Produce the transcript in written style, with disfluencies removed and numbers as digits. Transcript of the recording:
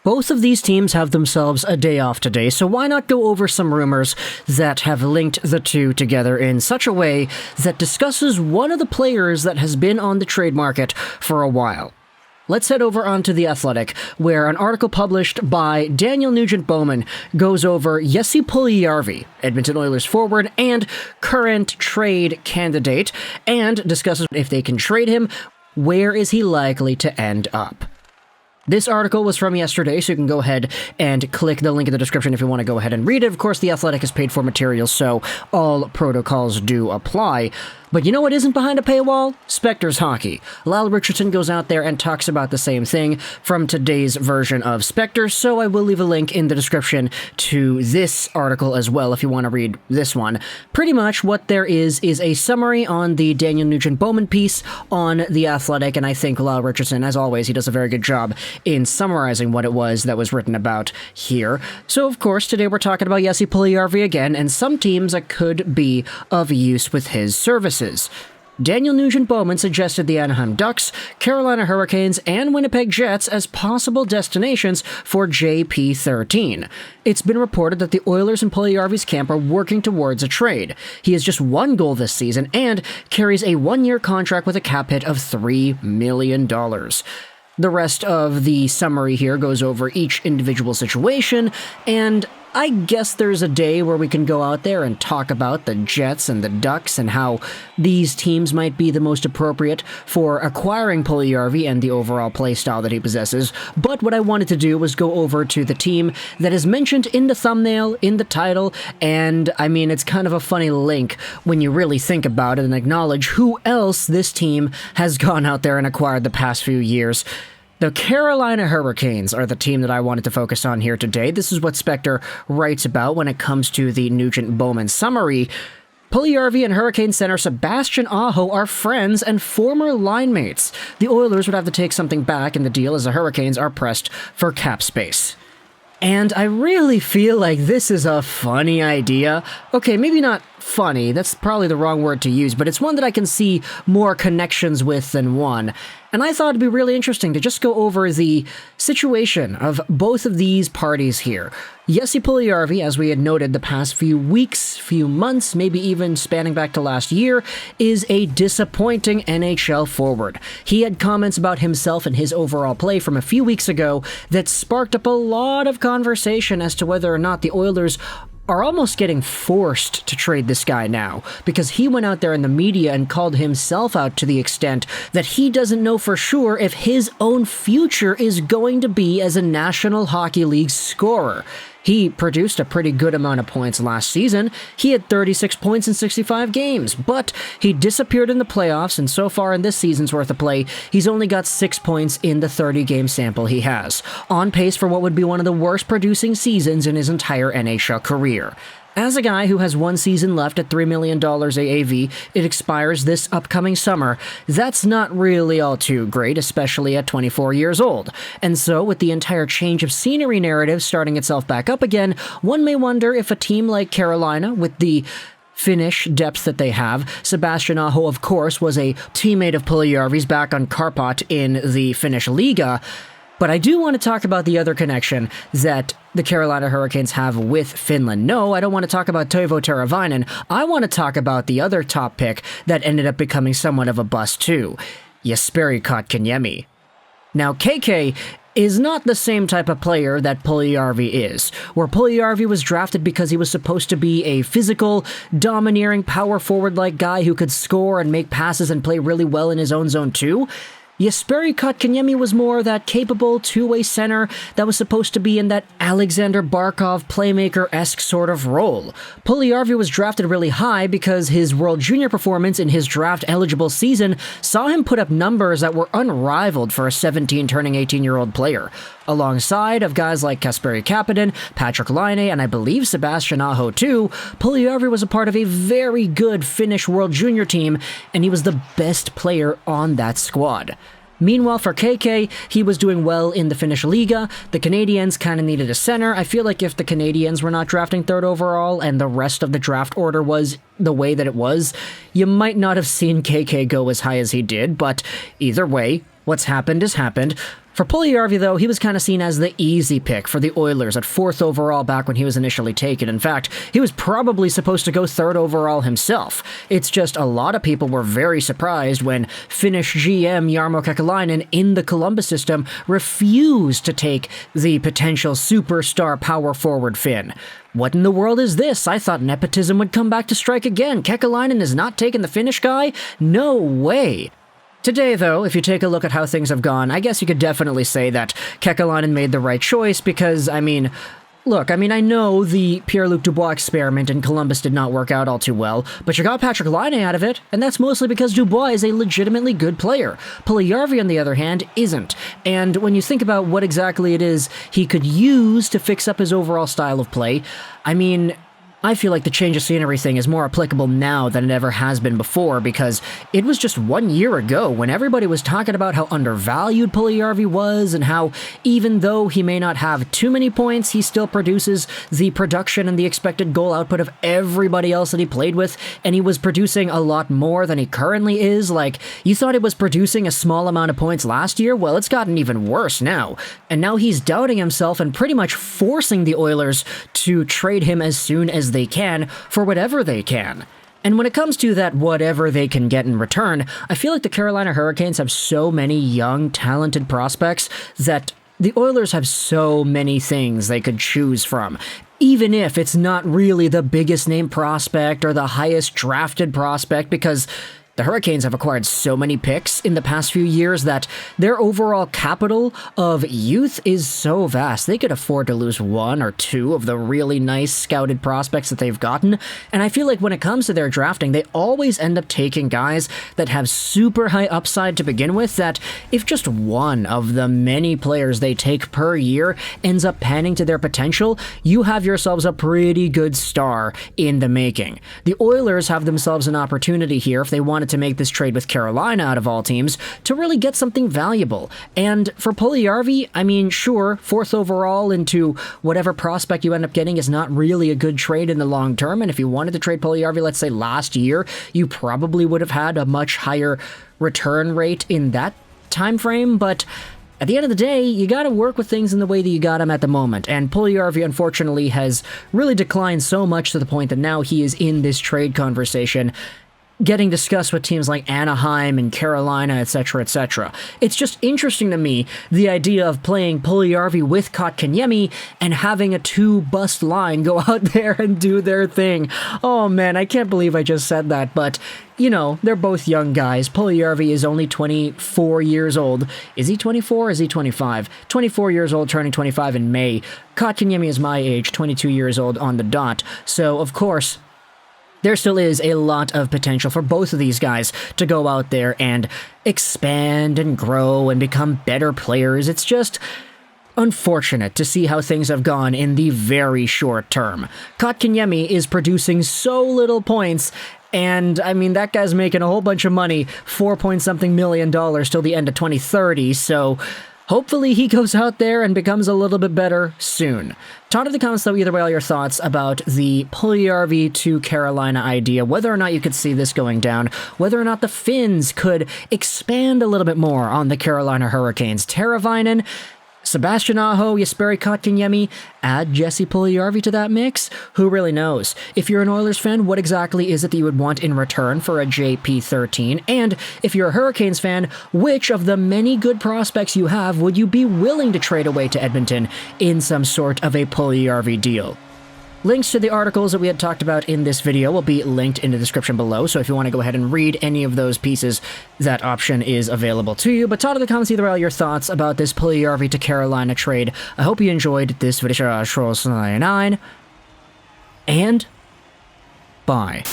Both of these teams have themselves a day off today, so why not go over some rumors that have linked the two together in such a way that discusses one of the players that has been on the trade market for a while. Let's head over onto The Athletic, where an article published by Daniel Nugent-Bowman goes over Jesse Puljujarvi, Edmonton Oilers forward and current trade candidate, and discusses if they can trade him, where is he likely to end up. This article was from yesterday, so you can go ahead and click the link in the description if you want to go ahead and read it. Of course, The Athletic is paid for material, so all protocols do apply. But you know what isn't behind a paywall? Spectre's Hockey. Lyle Richardson goes out there and talks about the same thing from today's version of Spectre, so I will leave a link in the description to this article as well if you want to read this one. Pretty much what there is a summary on the Daniel Nugent-Bowman piece on The Athletic, and I think Lyle Richardson, as always, he does a very good job in summarizing what it was that was written about here. So, of course, today we're talking about Jesse Puljujarvi again, and some teams that could be of use with his services. Daniel Nugent-Bowman suggested the Anaheim Ducks, Carolina Hurricanes, and Winnipeg Jets as possible destinations for JP13. It's been reported that the Oilers and Puljujarvi's camp are working towards a trade. He has just one goal this season and carries a one-year contract with a cap hit of $3 million. The rest of the summary here goes over each individual situation, and I guess there's a day where we can go out there and talk about the Jets and the Ducks and how these teams might be the most appropriate for acquiring Puljujarvi and the overall play style that he possesses. But what I wanted to do was go over to the team that is mentioned in the thumbnail, in the title, and I mean, it's kind of a funny link when you really think about it and acknowledge who else this team has gone out there and acquired the past few years. The Carolina Hurricanes are the team that I wanted to focus on here today. This is what Spectre writes about when it comes to the Nugent-Bowman summary. Puljujarvi and Hurricane center Sebastian Aho are friends and former line mates. The Oilers would have to take something back in the deal as the Hurricanes are pressed for cap space. And I really feel like this is a funny idea. Okay, maybe not funny, that's probably the wrong word to use, but it's one that I can see more connections with than one. And I thought it'd be really interesting to just go over the situation of both of these parties here. Jesse Puljujarvi, as we had noted the past few weeks, few months, maybe even spanning back to last year, is a disappointing NHL forward. He had comments about himself and his overall play from a few weeks ago that sparked up a lot of conversation as to whether or not the Oilers are almost getting forced to trade this guy now, because he went out there in the media and called himself out to the extent that he doesn't know for sure if his own future is going to be as a National Hockey League scorer. He produced a pretty good amount of points last season. He had 36 points in 65 games, but he disappeared in the playoffs, and so far in this season's worth of play, he's only got 6 points in the 30-game sample he has, on pace for what would be one of the worst producing seasons in his entire NHL career. As a guy who has one season left at $3 million AAV, it expires this upcoming summer. That's not really all too great, especially at 24 years old. And so, with the entire change of scenery narrative starting itself back up again, one may wonder if a team like Carolina, with the Finnish depth that they have. Sebastian Aho, of course, was a teammate of Puljujarvi's back on Karpat in the Finnish Liga. But I do want to talk about the other connection that the Carolina Hurricanes have with Finland. No, I don't want to talk about Teuvo Teravainen. I want to talk about the other top pick that ended up becoming somewhat of a bust too, Jesperi Kotkaniemi. Now, KK is not the same type of player that Puljujarvi is, where Puljujarvi was drafted because he was supposed to be a physical, domineering, power forward-like guy who could score and make passes and play really well in his own zone too. Jesperi Kotkaniemi was more that capable two-way center that was supposed to be in that Alexander Barkov playmaker-esque sort of role. Puljujarvi was drafted really high because his World Junior performance in his draft-eligible season saw him put up numbers that were unrivaled for a 17-turning 18-year-old player. Alongside of guys like Kasperi Kapanen, Patrick Laine, and I believe Sebastian Aho too, Puljujarvi was a part of a very good Finnish World Junior team, and he was the best player on that squad. Meanwhile, for KK, he was doing well in the Finnish Liga. The Canadiens kind of needed a center. I feel like if the Canadiens were not drafting third overall and the rest of the draft order was the way that it was, you might not have seen KK go as high as he did, but either way, what's happened is happened. For Puljujarvi, though, he was kind of seen as the easy pick for the Oilers at 4th overall back when he was initially taken. In fact, he was probably supposed to go 3rd overall himself. It's just a lot of people were very surprised when Finnish GM Jarmo Kekalainen in the Columbus system refused to take the potential superstar power forward Finn. What in the world is this? I thought nepotism would come back to strike again. Kekalainen is not taking the Finnish guy? No way. Today, though, if you take a look at how things have gone, I guess you could definitely say that Kekalainen made the right choice because, I know the Pierre-Luc Dubois experiment in Columbus did not work out all too well, but you got Patrik Laine out of it, and that's mostly because Dubois is a legitimately good player. Puljujarvi, on the other hand, isn't. And when you think about what exactly it is he could use to fix up his overall style of play, I feel like the change of scenery thing is more applicable now than it ever has been before, because it was just 1 year ago when everybody was talking about how undervalued Puljujarvi was and how even though he may not have too many points, he still produces the production and the expected goal output of everybody else that he played with, and he was producing a lot more than he currently is. Like, you thought he was producing a small amount of points last year? Well, it's gotten even worse now. And now he's doubting himself and pretty much forcing the Oilers to trade him as soon as they can for whatever they can. And when it comes to that whatever they can get in return, I feel like the Carolina Hurricanes have so many young, talented prospects that the Oilers have so many things they could choose from. Even if it's not really the biggest name prospect or the highest drafted prospect, because the Hurricanes have acquired so many picks in the past few years that their overall capital of youth is so vast. They could afford to lose 1 or 2 of the really nice scouted prospects that they've gotten. And I feel like when it comes to their drafting, they always end up taking guys that have super high upside to begin with, that if just one of the many players they take per year ends up panning to their potential, you have yourselves a pretty good star in the making. The Oilers have themselves an opportunity here, if they wanted to make this trade with Carolina out of all teams, to really get something valuable. And for Puljujarvi, sure, 4th overall into whatever prospect you end up getting is not really a good trade in the long term, and if you wanted to trade Puljujarvi, let's say last year, you probably would have had a much higher return rate in that time frame, but at the end of the day, you gotta work with things in the way that you got them at the moment, and Puljujarvi, unfortunately, has really declined so much to the point that now he is in this trade conversation, getting discussed with teams like Anaheim and Carolina, etc., etc. It's just interesting to me, the idea of playing Puljujarvi with Kotkaniemi and having a 2-bust line go out there and do their thing. Oh man, I can't believe I just said that, but they're both young guys. Puljujarvi is only 24 years old. Is he 24 or is he 25? 24 years old, turning 25 in May. Kotkaniemi is my age, 22 years old on the dot. So, of course, there still is a lot of potential for both of these guys to go out there and expand and grow and become better players. It's just unfortunate to see how things have gone in the very short term. Kotkaniemi is producing so little points, and that guy's making a whole bunch of money, $4-point-something million till the end of 2030, so hopefully he goes out there and becomes a little bit better soon. Talk in the comments, though, either way, all your thoughts about the Puljujarvi to Carolina idea, whether or not you could see this going down, whether or not the Finns could expand a little bit more on the Carolina Hurricanes. Teravainen, Sebastian Aho, Jesperi Kotkaniemi, add Jesse Puljujarvi to that mix? Who really knows? If you're an Oilers fan, what exactly is it that you would want in return for a JP13? And if you're a Hurricanes fan, which of the many good prospects you have would you be willing to trade away to Edmonton in some sort of a Puljujarvi deal? Links to the articles that we had talked about in this video will be linked in the description below, so if you want to go ahead and read any of those pieces, that option is available to you. But talk in the comments either way all your thoughts about this Puljujarvi to Carolina trade. I hope you enjoyed this video, and bye.